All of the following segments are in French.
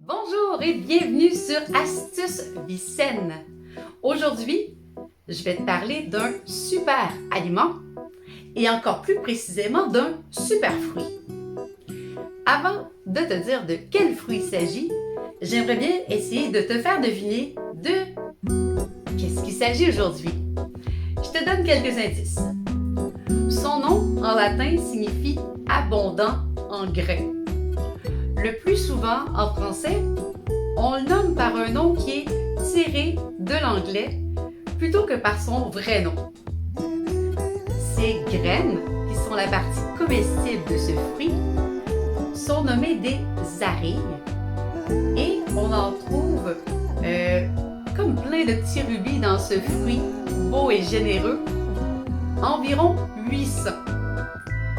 Bonjour et bienvenue sur Astuces Vie Saine. Aujourd'hui, je vais te parler d'un super aliment et encore plus précisément d'un super fruit. Avant de te dire de quel fruit il s'agit, j'aimerais bien essayer de te faire deviner de qu'est-ce qu'il s'agit aujourd'hui. Je te donne quelques indices. Son nom en latin signifie abondant en grains. Le plus souvent en français, on le nomme par un nom qui est tiré de l'anglais plutôt que par son vrai nom. Ces graines, qui sont la partie comestible de ce fruit, sont nommées des arilles et on en trouve comme plein de petits rubis dans ce fruit beau et généreux, environ 800.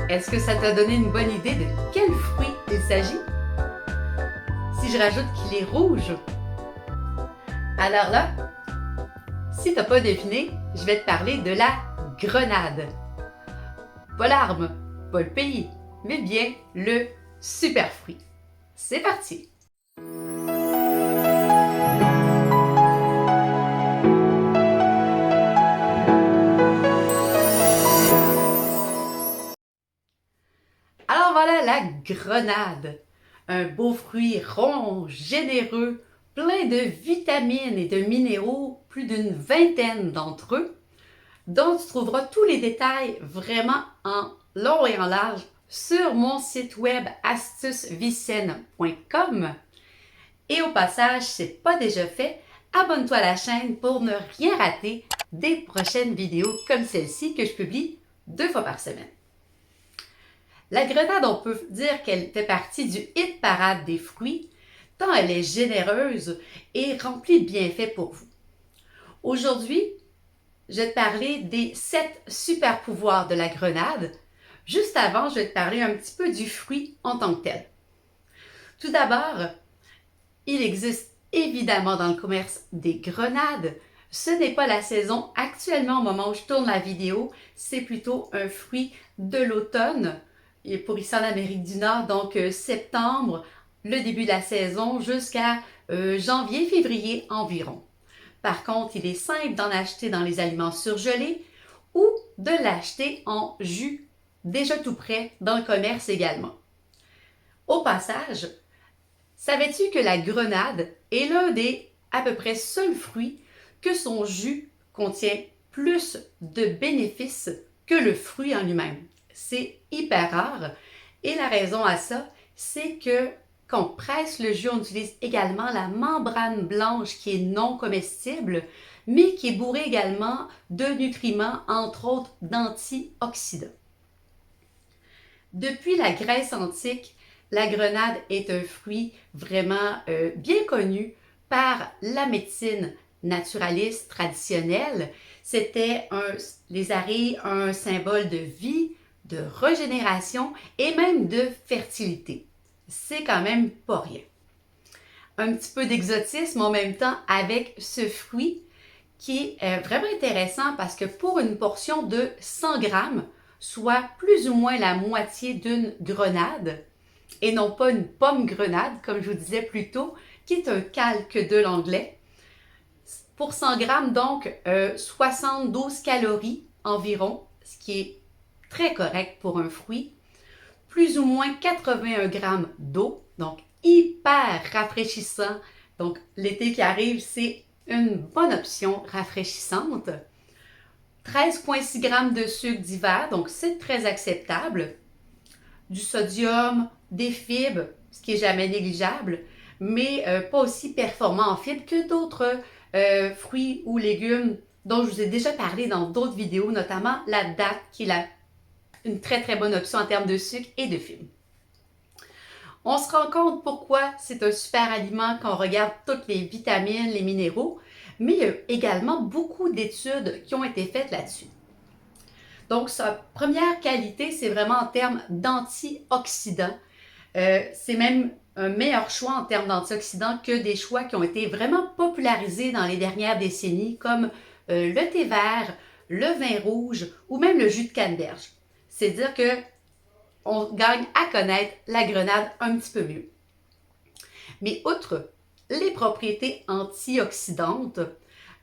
Est-ce que ça t'a donné une bonne idée de quel fruit il s'agit? Si je rajoute qu'il est rouge, alors là, si tu n'as pas deviné, je vais te parler de la grenade. Pas l'arme, pas le pays, mais bien le super fruit. C'est parti! Alors voilà la grenade. Un beau fruit rond, généreux, plein de vitamines et de minéraux, plus d'une vingtaine d'entre eux, dont tu trouveras tous les détails vraiment en long et en large sur mon site web astucesvisaine.com. Et au passage, si ce n'est pas déjà fait, abonne-toi à la chaîne pour ne rien rater des prochaines vidéos comme celle-ci que je publie 2 fois par semaine. La grenade, on peut dire qu'elle fait partie du hit parade des fruits, tant elle est généreuse et remplie de bienfaits pour vous. Aujourd'hui, je vais te parler des 7 super pouvoirs de la grenade. Juste avant, je vais te parler un petit peu du fruit en tant que tel. Tout d'abord, il existe évidemment dans le commerce des grenades. Ce n'est pas la saison actuellement au moment où je tourne la vidéo, c'est plutôt un fruit de l'automne. Et pour ici en Amérique du Nord, donc septembre, le début de la saison, jusqu'à janvier-février environ. Par contre, il est simple d'en acheter dans les aliments surgelés ou de l'acheter en jus, déjà tout prêt, dans le commerce également. Au passage, savais-tu que la grenade est l'un des à peu près seuls fruits que son jus contient plus de bénéfices que le fruit en lui-même? C'est hyper rare et la raison à ça, c'est que quand on presse le jus, on utilise également la membrane blanche qui est non comestible, mais qui est bourrée également de nutriments, entre autres d'antioxydants. Depuis la Grèce antique, la grenade est un fruit vraiment bien connu par la médecine naturaliste traditionnelle. C'était les arilles, un symbole de vie, de régénération et même de fertilité. C'est quand même pas rien. Un petit peu d'exotisme en même temps avec ce fruit qui est vraiment intéressant parce que pour une portion de 100 grammes, soit plus ou moins la moitié d'une grenade, et non pas une pomme grenade, comme je vous disais plus tôt, qui est un calque de l'anglais. Pour 100 grammes, donc, 72 calories environ, ce qui est très correct pour un fruit. Plus ou moins 81 grammes d'eau, donc hyper rafraîchissant. Donc, l'été qui arrive, c'est une bonne option rafraîchissante. 13,6 grammes de sucre d'hiver, donc c'est très acceptable. Du sodium, des fibres, ce qui est jamais négligeable, mais pas aussi performant en fibres que d'autres fruits ou légumes dont je vous ai déjà parlé dans d'autres vidéos, notamment la date qui est une très très bonne option en termes de sucre et de fibres. On se rend compte pourquoi c'est un super aliment quand on regarde toutes les vitamines, les minéraux, mais il y a également beaucoup d'études qui ont été faites là-dessus. Donc, sa première qualité, c'est vraiment en termes d'antioxydants. C'est même un meilleur choix en termes d'antioxydants que des choix qui ont été vraiment popularisés dans les dernières décennies, comme le thé vert, le vin rouge ou même le jus de canneberge. C'est dire que on gagne à connaître la grenade un petit peu mieux. Mais outre les propriétés antioxydantes,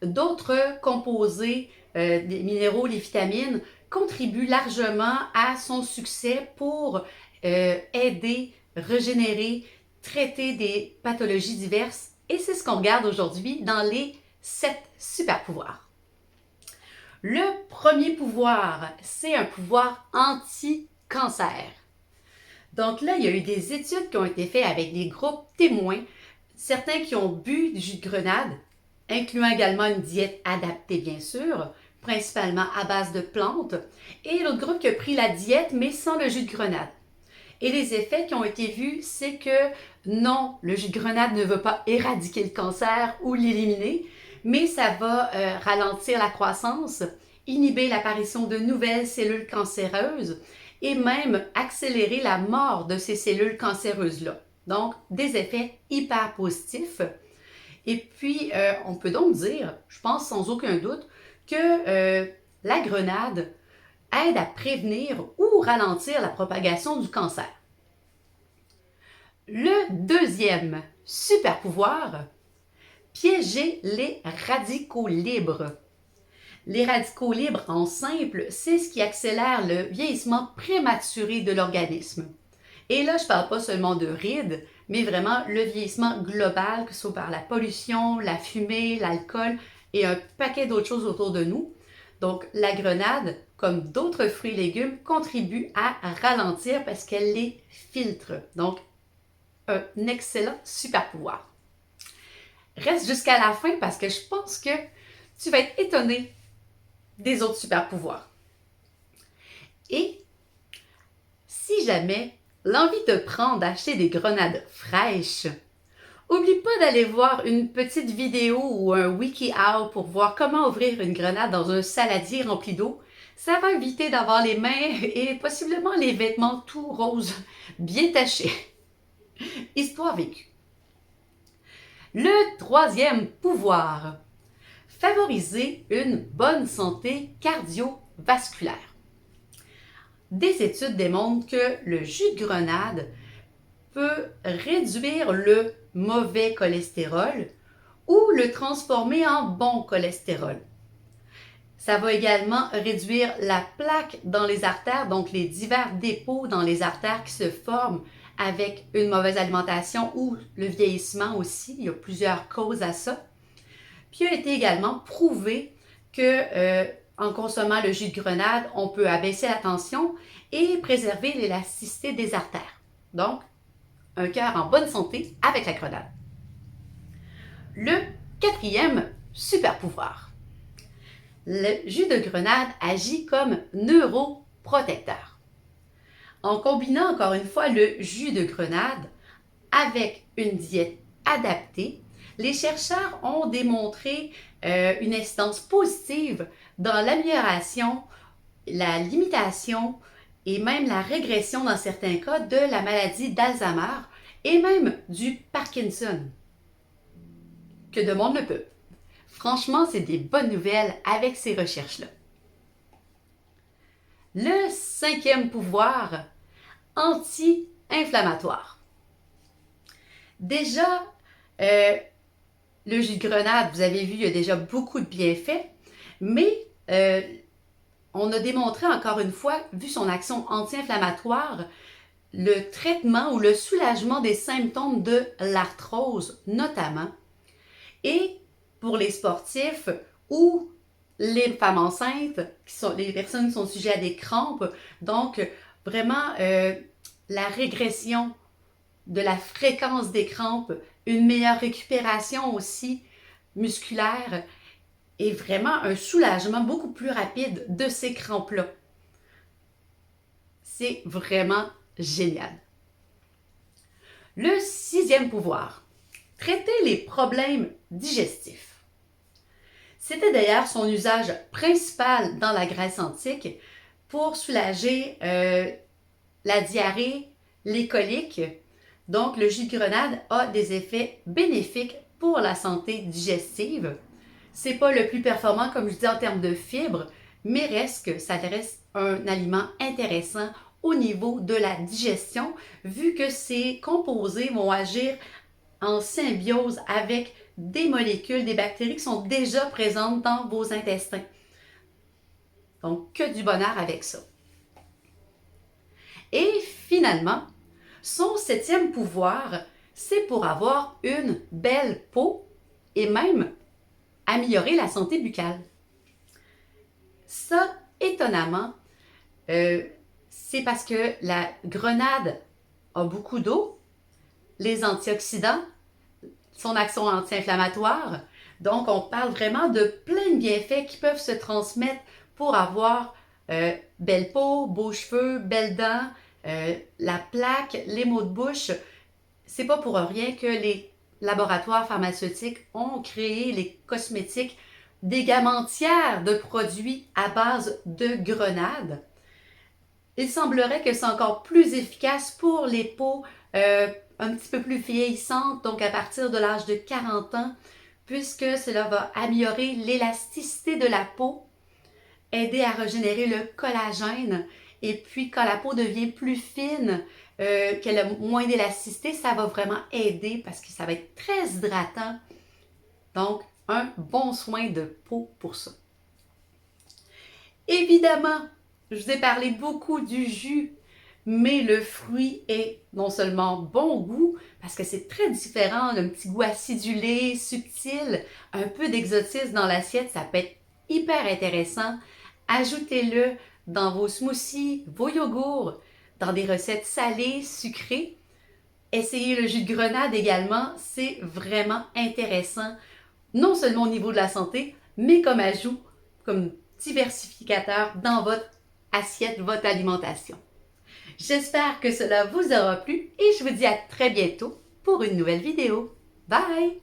d'autres composés des minéraux, les vitamines, contribuent largement à son succès pour aider, régénérer, traiter des pathologies diverses. Et c'est ce qu'on regarde aujourd'hui dans les 7 super pouvoirs. Le premier pouvoir, c'est un pouvoir anti-cancer. Donc là, il y a eu des études qui ont été faites avec des groupes témoins, certains qui ont bu du jus de grenade, incluant également une diète adaptée bien sûr, principalement à base de plantes, et l'autre groupe qui a pris la diète mais sans le jus de grenade. Et les effets qui ont été vus, c'est que non, le jus de grenade ne va pas éradiquer le cancer ou l'éliminer, mais ça va ralentir la croissance, inhiber l'apparition de nouvelles cellules cancéreuses et même accélérer la mort de ces cellules cancéreuses-là. Donc, des effets hyper positifs. Et puis, on peut donc dire, je pense sans aucun doute, que la grenade aide à prévenir ou ralentir la propagation du cancer. Le deuxième super pouvoir, piéger les radicaux libres. Les radicaux libres, en simple, c'est ce qui accélère le vieillissement prématuré de l'organisme. Et là, je ne parle pas seulement de rides, mais vraiment le vieillissement global, que ce soit par la pollution, la fumée, l'alcool et un paquet d'autres choses autour de nous. Donc, la grenade, comme d'autres fruits et légumes, contribue à ralentir parce qu'elle les filtre. Donc, un excellent super pouvoir. Reste jusqu'à la fin parce que je pense que tu vas être étonné des autres super pouvoirs. Et si jamais l'envie te prend d'acheter des grenades fraîches, oublie pas d'aller voir une petite vidéo ou un WikiHow pour voir comment ouvrir une grenade dans un saladier rempli d'eau. Ça va éviter d'avoir les mains et possiblement les vêtements tout roses, bien tachés. Histoire vécue. Le troisième pouvoir, favoriser une bonne santé cardiovasculaire. Des études démontrent que le jus de grenade peut réduire le mauvais cholestérol ou le transformer en bon cholestérol. Ça va également réduire la plaque dans les artères, donc les divers dépôts dans les artères qui se forment avec une mauvaise alimentation ou le vieillissement aussi. Il y a plusieurs causes à ça. Puis il a été également prouvé que en consommant le jus de grenade, on peut abaisser la tension et préserver l'élasticité des artères. Donc, un cœur en bonne santé avec la grenade. Le quatrième super pouvoir. Le jus de grenade agit comme neuroprotecteur. En combinant encore une fois le jus de grenade avec une diète adaptée, les chercheurs ont démontré une incidence positive dans l'amélioration, la limitation et même la régression dans certains cas de la maladie d'Alzheimer et même du Parkinson. Que de monde le peut. Franchement, c'est des bonnes nouvelles avec ces recherches-là. Le cinquième pouvoir, anti-inflammatoire. Déjà, le jus de grenade, vous avez vu, il y a déjà beaucoup de bienfaits, mais on a démontré encore une fois, vu son action anti-inflammatoire, le traitement ou le soulagement des symptômes de l'arthrose notamment, et pour les sportifs ou les femmes enceintes, les personnes qui sont sujettes à des crampes, donc vraiment la régression de la fréquence des crampes, une meilleure récupération aussi musculaire et vraiment un soulagement beaucoup plus rapide de ces crampes-là. C'est vraiment génial. Le sixième pouvoir, traiter les problèmes digestifs. C'était d'ailleurs son usage principal dans la Grèce antique pour soulager la diarrhée, les coliques. Donc, le jus de grenade a des effets bénéfiques pour la santé digestive. C'est pas le plus performant, comme je dis, en termes de fibres, mais reste que ça reste un aliment intéressant au niveau de la digestion, vu que ces composés vont agir en symbiose avec des molécules, des bactéries qui sont déjà présentes dans vos intestins. Donc, que du bonheur avec ça. Et finalement, son septième pouvoir, c'est pour avoir une belle peau et même améliorer la santé buccale. Ça, étonnamment, c'est parce que la grenade a beaucoup d'eau, les antioxydants, son action anti-inflammatoire. Donc, on parle vraiment de plein de bienfaits qui peuvent se transmettre pour avoir belle peau, beaux cheveux, belles dents, la plaque, les maux de bouche. C'est pas pour rien que les laboratoires pharmaceutiques ont créé les cosmétiques des gammes entières de produits à base de grenades. Il semblerait que c'est encore plus efficace pour les peaux un petit peu plus vieillissantes, donc à partir de l'âge de 40 ans, puisque cela va améliorer l'élasticité de la peau, aider à régénérer le collagène, et puis quand la peau devient plus fine, qu'elle a moins d'élasticité, ça va vraiment aider parce que ça va être très hydratant. Donc, un bon soin de peau pour ça. Évidemment, je vous ai parlé beaucoup du jus, mais le fruit est non seulement bon goût, parce que c'est très différent, un petit goût acidulé, subtil, un peu d'exotisme dans l'assiette, ça peut être hyper intéressant. Ajoutez-le dans vos smoothies, vos yogourts, dans des recettes salées, sucrées. Essayez le jus de grenade également, c'est vraiment intéressant, non seulement au niveau de la santé, mais comme ajout, comme diversificateur dans votre assiette, votre alimentation. J'espère que cela vous aura plu et je vous dis à très bientôt pour une nouvelle vidéo. Bye!